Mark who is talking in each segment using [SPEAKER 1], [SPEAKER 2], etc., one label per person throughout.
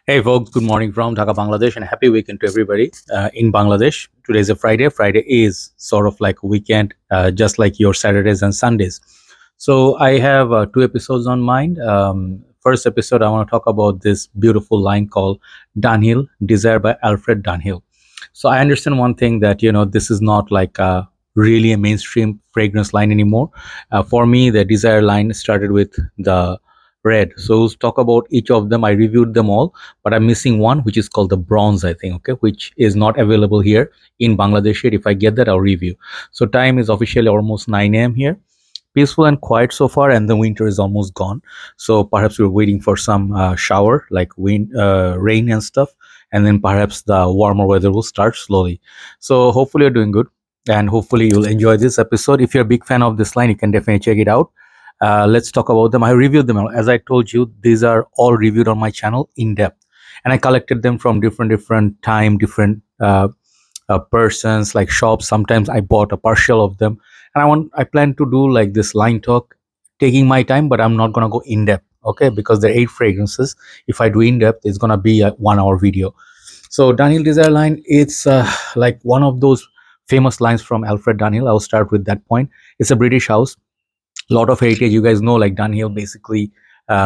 [SPEAKER 1] Hey folks, good morning from Dhaka, Bangladesh, and happy weekend to everybody in Bangladesh. Today is a Friday. Friday is sort of like a weekend, just like your Saturdays and Sundays. So I have two episodes on mind. First episode, I want to talk about this beautiful line called Dunhill Desire by Alfred Dunhill. So I understand one thing that, this is not like really a mainstream fragrance line anymore. For me, the Desire line started with the red. So let's talk about each of them. I reviewed them all, but I'm missing one, which is called the bronze, I think, okay, which is not available here in Bangladesh yet. If I get that, I'll review. So time is officially almost 9 a.m. here. Peaceful and quiet so far, and the winter is almost gone. So perhaps we're waiting for some shower, like wind, rain and stuff, and then perhaps the warmer weather will start slowly. So hopefully you're doing good, and hopefully you'll enjoy this episode. If you're a big fan of this line, you can definitely check it out. Let's talk about them. I reviewed them. As I told you, these are all reviewed on my channel in depth, and I collected them from different time, different persons, like shops. Sometimes I bought a partial of them, and I plan to do like this line talk, taking my time, but I'm not gonna go in depth, okay? Because there are 8 fragrances. If I do in depth, it's gonna be a 1 hour video. So Dunhill Desire line, it's like one of those famous lines from Alfred Dunhill. I'll start with that point. It's a British house, lot of heritage. You guys know, like Dunhill basically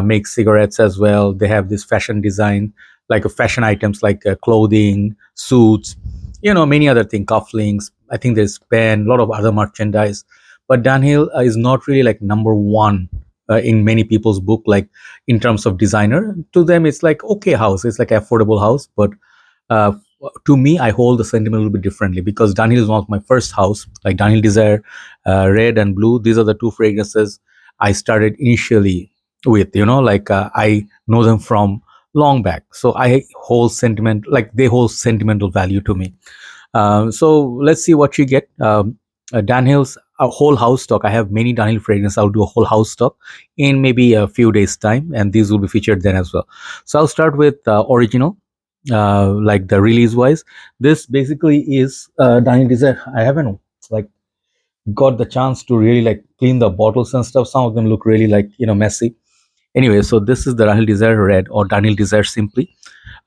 [SPEAKER 1] makes cigarettes as well. They have this fashion design, like fashion items like clothing, suits, many other things, cufflinks. I think there's pen, a lot of other merchandise. But Dunhill is not really like number one in many people's book, like in terms of designer. To them, it's like okay house. It's like affordable house, but uh, to me, I hold the sentiment a little bit differently because Dunhill is one of my first house, like Dunhill Desire Red and Blue. These are the two fragrances I started initially with, like I know them from long back. So I hold sentiment, like they hold sentimental value to me. So let's see what you get. Dunhill's a whole house stock. I have many Dunhill fragrances. I'll do a whole house stock in maybe a few days' time, and these will be featured then as well. So I'll start with original, like the release wise. This basically is Dunhill Desire. I haven't like got the chance to really like clean the bottles and stuff. Some of them look really like messy. Anyway, so this is the Dunhill Desire Red or Dunhill Desire simply.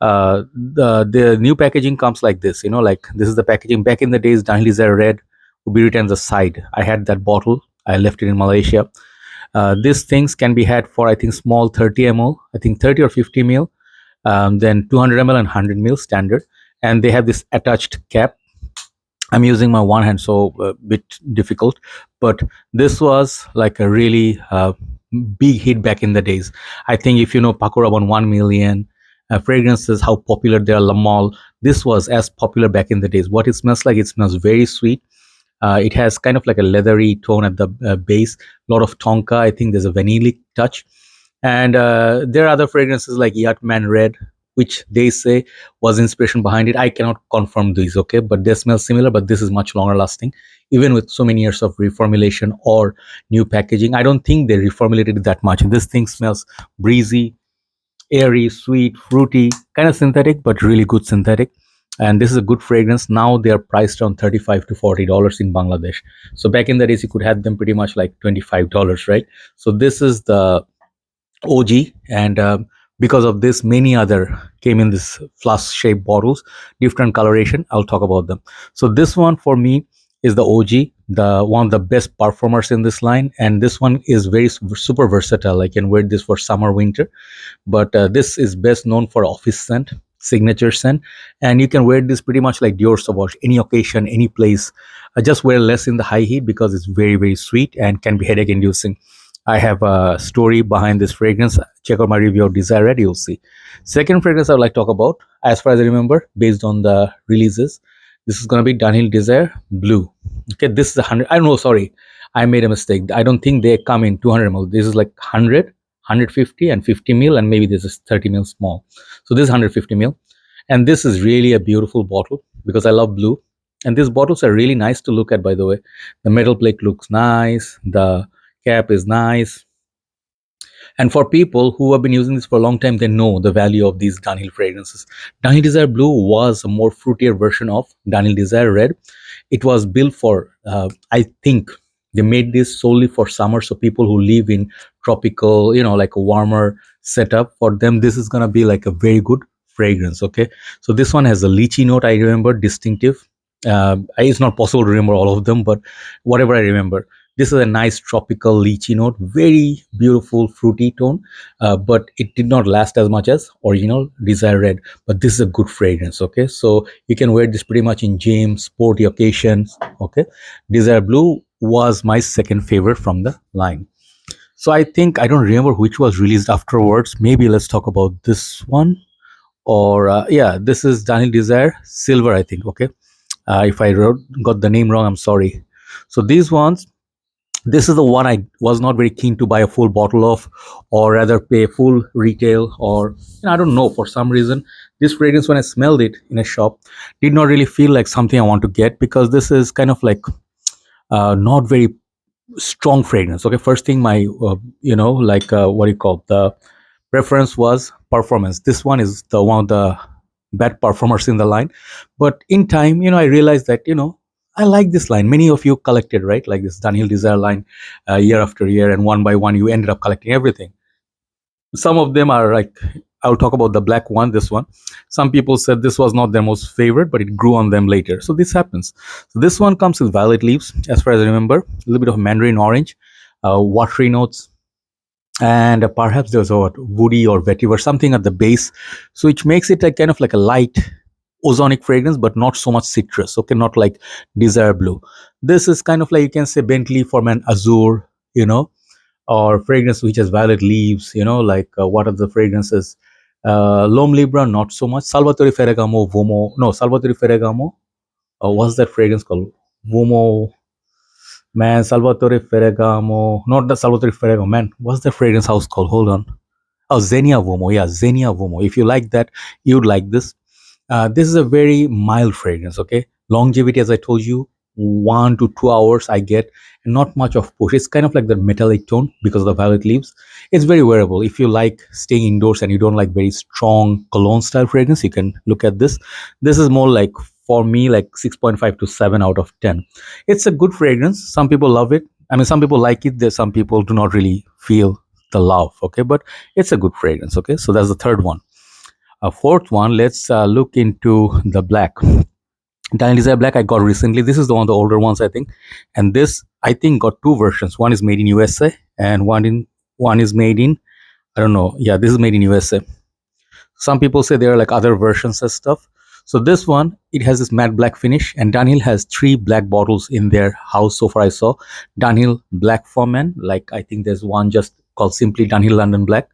[SPEAKER 1] The new packaging comes like this. Like this is the packaging. Back in the days, Dunhill Desire Red would be written on the side. I had that bottle. I left it in Malaysia. These things can be had for I think small 30 ml. I think 30 or 50 ml. Then 200 ml and 100 ml standard. And they have this attached cap. I'm using my one hand, so a bit difficult. But this was like a really big hit back in the days. I think if you know Pakora 1 million fragrances, how popular they are, Lamal, this was as popular back in the days. What it smells like, it smells very sweet. It has kind of like a leathery tone at the base, a lot of tonka. I think there's a vanillic touch. And there are other fragrances like Yatman Red, which they say was inspiration behind it. I cannot confirm these, okay, but they smell similar, but this is much longer lasting. Even with so many years of reformulation or new packaging, I don't think they reformulated it that much. This thing smells breezy, airy, sweet, fruity, kind of synthetic, but really good synthetic. And this is a good fragrance. Now they are priced around $35 to $40 in Bangladesh. So back in the days, you could have them pretty much like $25, right? So this is the OG, and because of this, many other came in this flask-shaped bottles, different coloration. I'll talk about them. So this one for me is the OG, the one of the best performers in this line, and this one is very super versatile. I can wear this for summer, winter, but this is best known for office scent, signature scent, and you can wear this pretty much like Dior Sauvage, any occasion, any place. Just wear less in the high heat because it's very sweet and can be headache inducing. I have a story behind this fragrance. Check out my review of Desire Red, you'll see. Second fragrance I would like to talk about, as far as I remember, based on the releases, this is going to be Dunhill Desire Blue. Okay, this is 100. I don't know, sorry. I made a mistake. I don't think they come in 200 ml. This is like 100, 150, and 50 ml, and maybe this is 30 ml small. So this is 150 ml. And this is really a beautiful bottle because I love blue. And these bottles are really nice to look at, by the way. The metal plate looks nice. The cap is nice, and for people who have been using this for a long time, they know the value of these Dunhill fragrances. Dunhill Desire Blue was a more fruitier version of Dunhill Desire Red. It was built for I think they made this solely for summer, so people who live in tropical, like a warmer setup, for them this is going to be like a very good fragrance. Okay, so this one has a lychee note, I remember, distinctive. It's not possible to remember all of them, but whatever I remember, this is a nice tropical lychee note, very beautiful fruity tone, but it did not last as much as original Desire Red. But this is a good fragrance. Okay, so you can wear this pretty much in gym, sporty occasions. Okay, Desire Blue was my second favorite from the line. So I think I don't remember which was released afterwards. Maybe let's talk about this one. Or yeah, this is Dunhill Desire Silver, I think. Okay, if I got the name wrong, I'm sorry. So these ones, this is the one I was not very keen to buy a full bottle of, or rather pay full retail, or I don't know, for some reason this fragrance, when I smelled it in a shop, did not really feel like something I want to get, because this is kind of like not very strong fragrance. Okay, first thing, my like what do you call, the preference was performance. This one is the one of the bad performers in the line. But in time, I realized that I like this line. Many of you collected, right, like this Dunhill Desire line, year after year, and one by one you ended up collecting everything. Some of them are like, I'll talk about the black one, this one. Some people said this was not their most favorite, but it grew on them later. So this happens. So this one comes with violet leaves, as far as I remember, a little bit of mandarin orange, watery notes, and perhaps there's a woody or vetiver, something at the base, so which makes it a kind of like a light ozonic fragrance, but not so much citrus. Okay, not like Desire Blue. This is kind of like, you can say, Bentley from an azure, or fragrance which has violet leaves, like what are the fragrances? Lom Libra, not so much. Salvatore Ferragamo, Vomo. No, Salvatore Ferragamo. What's that fragrance called? Vomo. Man, Salvatore Ferragamo. Not the Salvatore Ferragamo. Man, what's the fragrance house called? Hold on. Oh, Xenia Vomo. Yeah, Xenia Vomo. If you like that, you'd like this. This is a very mild fragrance. Okay, longevity, as I told you, 1 to 2 hours I get, and not much of push. It's kind of like the metallic tone because of the violet leaves. It's very wearable. If you like staying indoors and you don't like very strong cologne style fragrance, you can look at this. This is more like, for me, like 6.5 to 7 out of 10. It's a good fragrance. Some people love it. I mean, some people like it. There's some people do not really feel the love. Okay, but it's a good fragrance. Okay, so that's the third one. A fourth one, let's look into the black. Dunhill Desire Black I got recently. This is the one of the older ones, I think. And this, I think, got two versions. One is made in USA, and one is made in, I don't know. Yeah, this is made in USA. Some people say there are like other versions and stuff. So this one, it has this matte black finish, and Dunhill has 3 black bottles in their house so far I saw. Dunhill Black for Men, like I think there's one just called simply Dunhill London Black.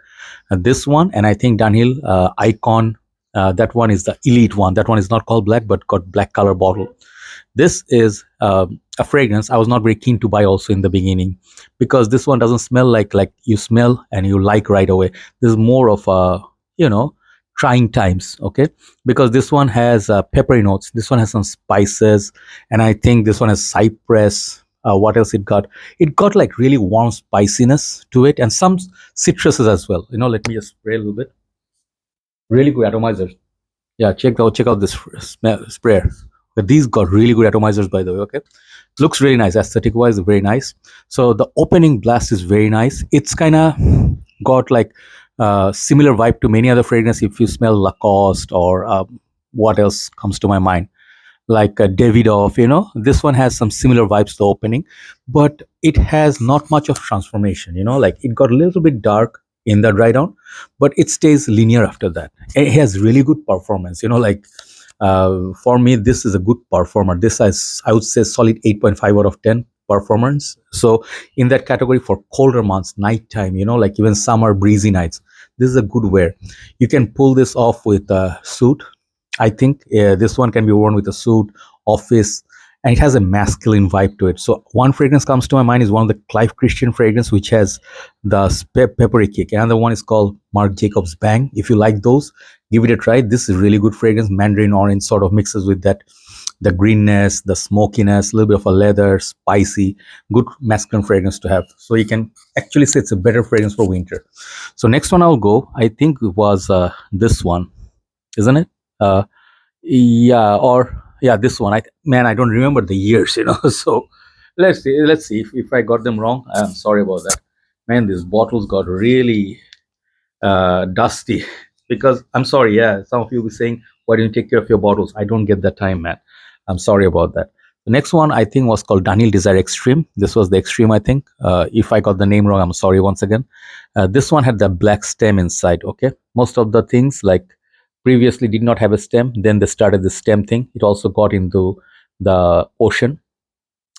[SPEAKER 1] This one, and I think Dunhill Icon, that one is the elite one. That one is not called black, but got black color bottle. This is a fragrance I was not very keen to buy also in the beginning, because this one doesn't smell like you smell and you like right away. This is more of a, trying times. Okay, because this one has peppery notes. This one has some spices, and I think this one has cypress. What else it got? It got like really warm spiciness to it, and some citruses as well. Let me just spray a little bit. Really good atomizers. Yeah, check out this sprayer. These got really good atomizers, by the way. Okay, looks really nice. Aesthetic wise, very nice. So the opening blast is very nice. It's kind of got like similar vibe to many other fragrance. If you smell Lacoste, or what else comes to my mind, like Davidoff, this one has some similar vibes to the opening, but it has not much of transformation. Like it got a little bit dark in the dry down, but it stays linear after that. It has really good performance. Like for me, this is a good performer. This is, I would say, solid 8.5 out of 10 performance. So in that category for colder months, nighttime, like even summer breezy nights, this is a good wear. You can pull this off with a suit. I think this one can be worn with a suit, office, and it has a masculine vibe to it. So one fragrance comes to my mind is one of the Clive Christian fragrance, which has the peppery kick. Another one is called Marc Jacobs Bang. If you like those, give it a try. This is really good fragrance. Mandarin orange sort of mixes with that, the greenness, the smokiness, a little bit of a leather, spicy, good masculine fragrance to have. So you can actually say it's a better fragrance for winter. So next one I'll go, I think it was this one, isn't it? Yeah, or yeah, this one. I don't remember the years, So let's see if I got them wrong. I'm sorry about that. Man, these bottles got really dusty. because I'm sorry, yeah, some of you will be saying, why don't you take care of your bottles? I don't get that time, man. I'm sorry about that. The next one I think was called Dunhill Desire Extreme. This was the Extreme, I think. If I got the name wrong, I'm sorry once again. This one had the black stem inside. Okay, most of the things like previously did not have a stem. Then they started the stem thing. It also got into the ocean.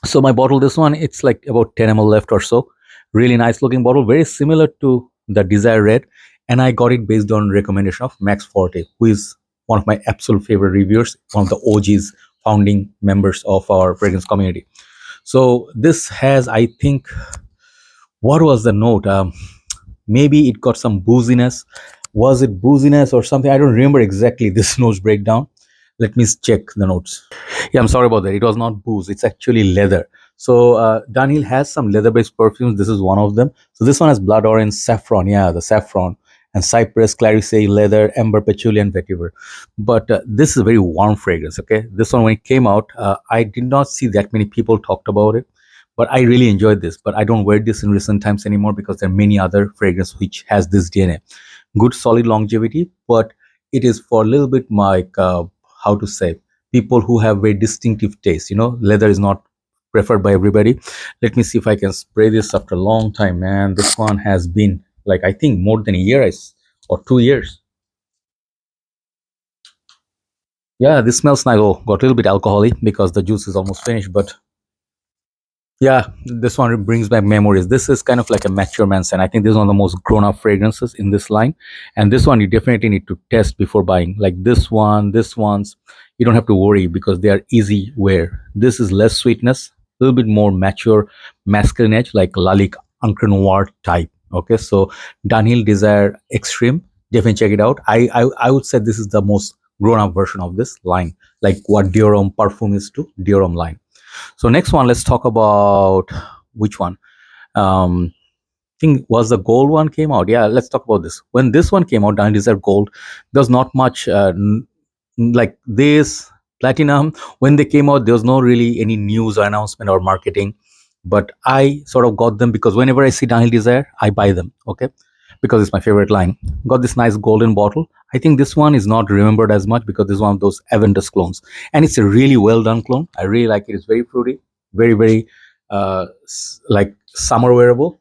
[SPEAKER 1] So my bottle, this one, it's like about 10 ml left or so. Really nice looking bottle, very similar to the Desire Red, and I got it based on recommendation of Max Forte, who is one of my absolute favorite reviewers, one of the OGs, founding members of our fragrance community. So this has, I think, what was the note? Maybe it got some booziness. Was it booziness or something? I don't remember exactly this nose breakdown. Let me check the notes. Yeah, I'm sorry about that. It was not booze. It's actually leather. So Dunhill has some leather-based perfumes. This is one of them. So this one has blood orange, saffron. Yeah, the saffron and cypress, clarice, leather, amber, patchouli, and vetiver. But this is a very warm fragrance. Okay, this one when it came out, I did not see that many people talked about it, but I really enjoyed this. But I don't wear this in recent times anymore because there are many other fragrance which has this DNA. Good solid longevity, but it is for a little bit like how to say, people who have very distinctive taste. Leather is not preferred by everybody. Let me see if I can spray this after a long time, man. This one has been like, I think, more than a year or 2 years. Yeah, this smells nice. Oh, got a little bit alcoholic because the juice is almost finished, but yeah, this one brings back memories. This is kind of like a mature man scent. I think this is one of the most grown-up fragrances in this line. And this one you definitely need to test before buying. Like this one's, you don't have to worry because they are easy wear. This is less sweetness, a little bit more mature masculine edge, like Lalique Encre Noir type. Okay, so Dunhill Desire Extreme, definitely check it out. I would say this is the most grown-up version of this line, like what Dior Perfume is to Dior line. So next one, let's talk about which one. I think was the gold one came out. Yeah, let's talk about this. When this one came out, Diamond Desert Gold, there's not much like this platinum. When they came out, there was no really any news or announcement or marketing. But I sort of got them because whenever I see Daniel Desire, I buy them. Okay, because it's my favorite line. Got this nice golden bottle. I think this one is not remembered as much because this is one of those Aventus clones, and it's a really well done clone. I really like it. It's very fruity, very like summer wearable.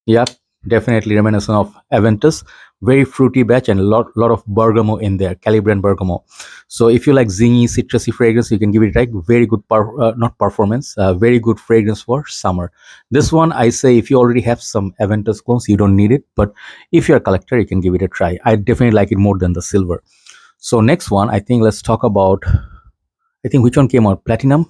[SPEAKER 1] Yep, definitely reminiscent of Aventus. Very fruity batch and lot of bergamot in there, Calibrian bergamot. So if you like zingy, citrusy fragrance, you can give it a try. Very good, not performance, very good fragrance for summer. This one, I say, if you already have some Aventus clones, you don't need it. But if you're a collector, you can give it a try. I definitely like it more than the silver. So next one, I think let's talk about, I think which one came out? Platinum?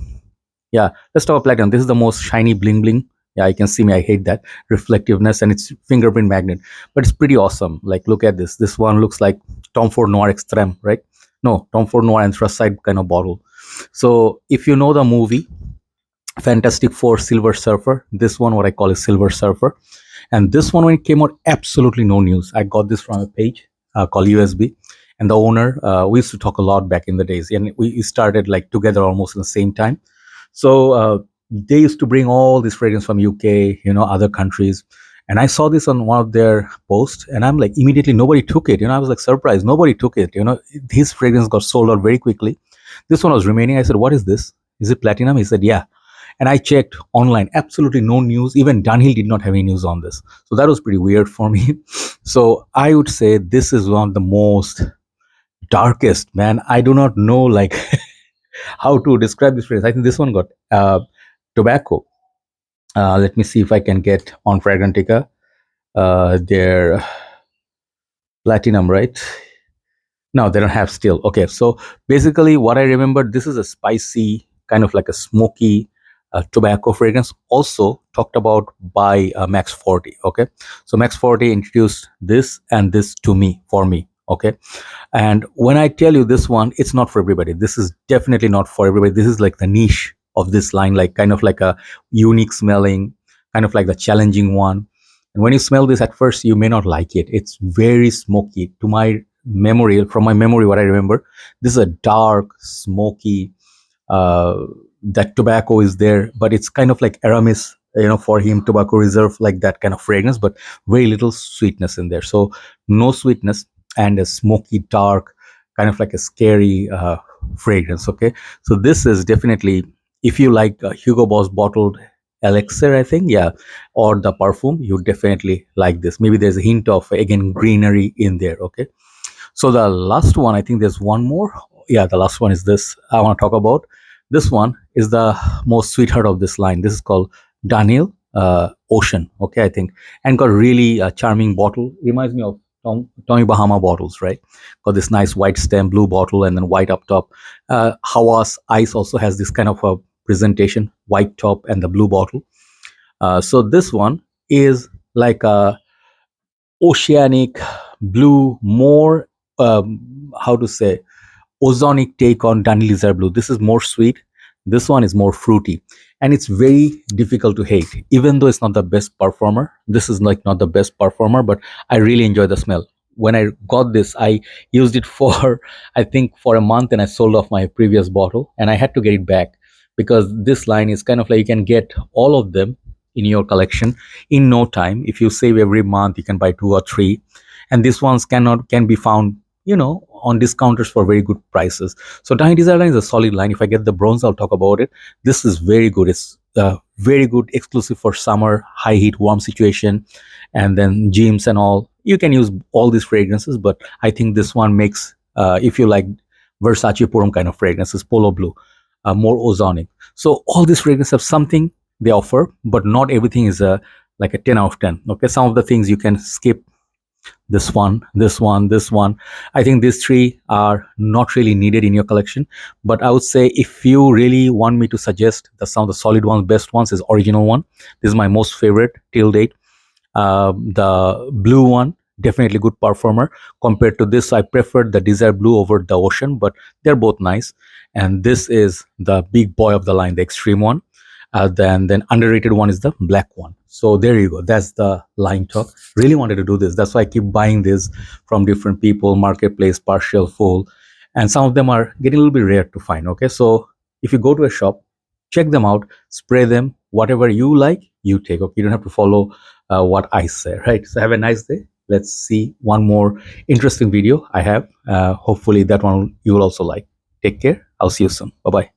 [SPEAKER 1] Yeah, let's talk about platinum. This is the most shiny bling bling. Yeah, you can see me. I hate that reflectiveness and it's fingerprint magnet, but it's pretty awesome. Like, look at this. This one looks like Tom Ford Noir Extreme, right? No, Tom Ford Noir Anthracite kind of bottle. So if you know the movie Fantastic Four Silver Surfer, this one what I call is Silver Surfer, and this one when it came out, absolutely no news. I got this from a page called USB, and the owner, we used to talk a lot back in the days, and we started like together almost at the same time. So they used to bring all this fragrance from UK, other countries. And I saw this on one of their posts, and I'm like, immediately nobody took it. I was like surprised, nobody took it. His fragrance got sold out very quickly. This one was remaining. I said, "What is this? Is it platinum?" He said, "Yeah." And I checked online, absolutely no news. Even Dunhill did not have any news on this. So that was pretty weird for me. So I would say this is one of the most darkest, man. I do not know like how to describe this fragrance. I think this one got tobacco. Let me see if I can get on Fragrantica. Their platinum, right? No, they don't have still. Okay, so basically, what I remember, this is a spicy, kind of like a smoky tobacco fragrance. Also talked about by Max Forte. Okay, so Max Forte introduced this and this to me for me. Okay, and when I tell you this one, it's not for everybody. This is definitely not for everybody. This is like the niche of this line, like kind of like a unique smelling, kind of like the challenging one. And when you smell this at first, you may not like it. It's very smoky. To my memory, from my memory, what I remember, this is a dark, smoky. That tobacco is there, but it's kind of like Aramis, for him, tobacco reserve, like that kind of fragrance, but very little sweetness in there. So no sweetness. and a smoky, dark, kind of like a scary fragrance. Okay, so this is definitely, if you like Hugo Boss bottled elixir, I think, yeah, or the perfume, you definitely like this. Maybe there's a hint of, again, greenery in there. Okay, so the last one, I think there's one more. Yeah, the last one is this I want to talk about. This one is the most sweetheart of this line. This is called Dunhill Ocean. Okay, I think, and got really charming bottle. Reminds me of Tommy Bahama bottles, right? Got this nice white stem, blue bottle, and then white up top. Hawas Ice also has this kind of a presentation, white top and the blue bottle. So this one is like a oceanic blue, more how to say, ozonic take on Dunhill Desire Blue. This is more sweet. This one is more fruity, and it's very difficult to hate. Even though it's not the best performer, this is like not the best performer, but I really enjoy the smell. When I got this, I used it for I think for a month, and I sold off my previous bottle, and I had to get it back because this line is kind of like you can get all of them in your collection in no time. If you save every month, you can buy 2 or 3, and these ones can be found, on discounters for very good prices. So Tiny Desire line is a solid line. If I get the bronze, I'll talk about it. This is very good. It's very good, exclusive for summer, high heat, warm situation, and then gyms and all. You can use all these fragrances, but I think this one makes, if you like Versace Purum kind of fragrances, Polo Blue, more ozonic. So all these fragrances have something they offer, but not everything is like a 10 out of 10. Okay, some of the things you can skip. This one, this one, this one, I think these 3 are not really needed in your collection. But I would say, if you really want me to suggest some of the solid ones, best ones, is original one. This is my most favorite till date. The blue one, definitely good performer. Compared to this, I preferred the Desire Blue over the Ocean, but they're both nice. And this is the big boy of the line, the extreme one. Then underrated one is the black one. So there you go. That's the line talk. Really wanted to do this. That's why I keep buying this from different people, marketplace, partial, full, and some of them are getting a little bit rare to find. Okay, so if you go to a shop, check them out, spray them, whatever you like, you take. Okay, you don't have to follow what I say, right? So have a nice day. Let's see one more interesting video I have. Hopefully that one you will also like. Take care. I'll see you soon. Bye bye.